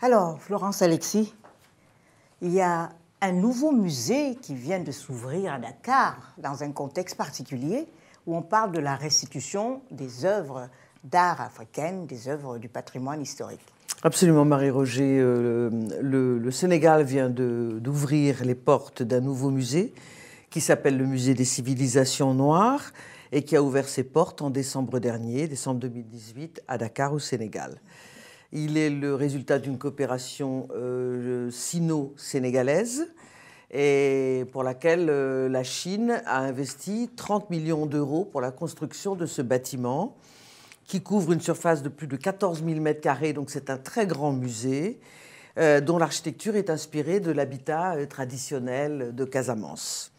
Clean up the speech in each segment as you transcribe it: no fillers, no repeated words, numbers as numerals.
Alors, Florence Alexis, il y a un nouveau musée qui vient de s'ouvrir à Dakar, dans un contexte particulier, où on parle de la restitution des œuvres d'art africaines, des œuvres du patrimoine historique. Absolument, Marie-Roger. Le Sénégal vient d'ouvrir les portes d'un nouveau musée qui s'appelle le Musée des civilisations noires et qui a ouvert ses portes en décembre dernier, décembre 2018, à Dakar, au Sénégal. Il est le résultat d'une coopération sino-sénégalaise et pour laquelle la Chine a investi 30 millions d'euros pour la construction de ce bâtiment qui couvre une surface de plus de 14 000 m². Donc c'est un très grand musée dont l'architecture est inspirée de l'habitat traditionnel de Casamance.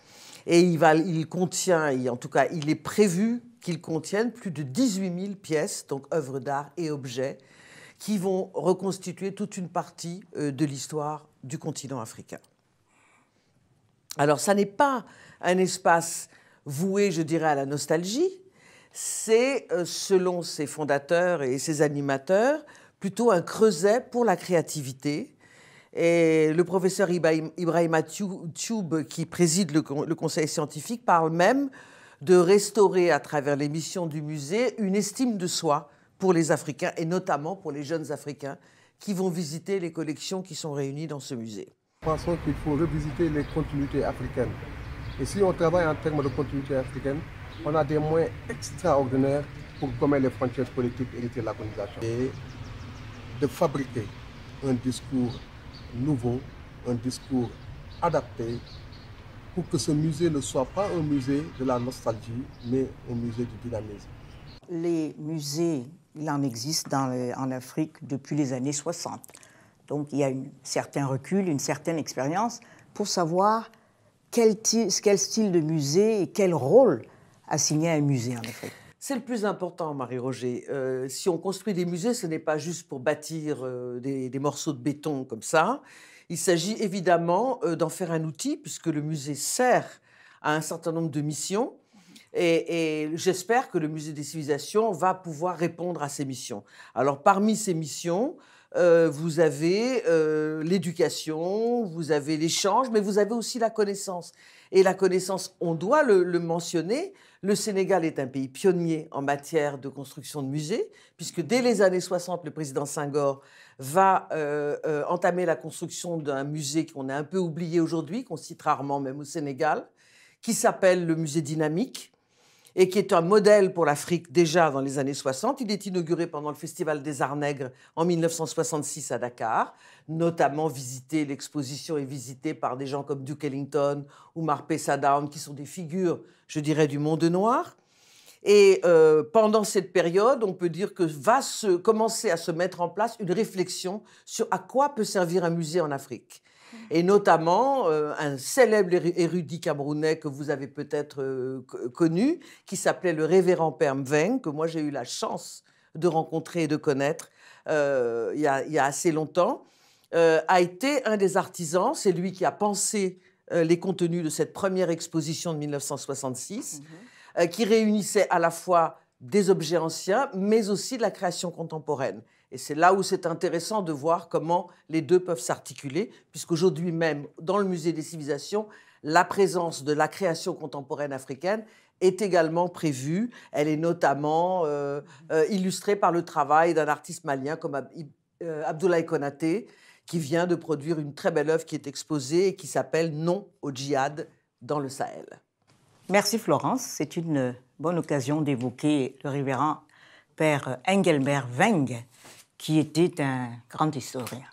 Et il contient, en tout cas il est prévu qu'il contienne plus de 18 000 pièces, donc œuvres d'art et objets, qui vont reconstituer toute une partie de l'histoire du continent africain. Alors, ça n'est pas un espace voué, je dirais, à la nostalgie, c'est, selon ses fondateurs et ses animateurs, plutôt un creuset pour la créativité. Et le professeur Ibrahima Thioub, qui préside le conseil scientifique, parle même de restaurer, à travers les missions du musée, une estime de soi pour les Africains, et notamment pour les jeunes Africains qui vont visiter les collections qui sont réunies dans ce musée. Nous pensons qu'il faut revisiter les continuités africaines. Et si on travaille en termes de continuité africaine, on a des moyens extraordinaires pour gommer les frontières politiques héritées de la colonisation. Et de fabriquer un discours nouveau, un discours adapté, pour que ce musée ne soit pas un musée de la nostalgie, mais un musée du dynamisme. Les musées, il en existe en Afrique depuis les années 60. Donc il y a un certain recul, une certaine expérience pour savoir quel style de musée et quel rôle assigner à un musée en Afrique. C'est le plus important, Marie-Roger. Si on construit des musées, ce n'est pas juste pour bâtir des morceaux de béton comme ça. Il s'agit évidemment d'en faire un outil, puisque le musée sert à un certain nombre de missions. Et j'espère que le Musée des civilisations va pouvoir répondre à ces missions. Alors, parmi ces missions, vous avez l'éducation, vous avez l'échange, mais vous avez aussi la connaissance. Et la connaissance, on doit le mentionner, le Sénégal est un pays pionnier en matière de construction de musées, puisque dès les années 60, le président Senghor va entamer la construction d'un musée qu'on a un peu oublié aujourd'hui, qu'on cite rarement même au Sénégal, qui s'appelle le musée dynamique, et qui est un modèle pour l'Afrique déjà dans les années 60. Il est inauguré pendant le Festival des Arts Nègres en 1966 à Dakar. Notamment visité, l'exposition est visitée par des gens comme Duke Ellington ou Marpessa Down, qui sont des figures, je dirais, du monde noir. Et pendant cette période, on peut dire que va commencer à se mettre en place une réflexion sur à quoi peut servir un musée en Afrique. Et notamment un célèbre érudit camerounais que vous avez peut-être connu, qui s'appelait le révérend Père Mveng, que moi j'ai eu la chance de rencontrer et de connaître il y a assez longtemps, a été un des artisans. C'est lui qui a pensé les contenus de cette première exposition de 1966, qui réunissait à la fois des objets anciens, mais aussi de la création contemporaine. Et c'est là où c'est intéressant de voir comment les deux peuvent s'articuler, puisqu'aujourd'hui même, dans le Musée des civilisations, la présence de la création contemporaine africaine est également prévue. Elle est notamment illustrée par le travail d'un artiste malien comme Abdoulaye Konaté, qui vient de produire une très belle œuvre qui est exposée et qui s'appelle « Non au djihad dans le Sahel ». Merci Florence, c'est une bonne occasion d'évoquer le révérend Père Engelbert Mveng, qui était un grand historien.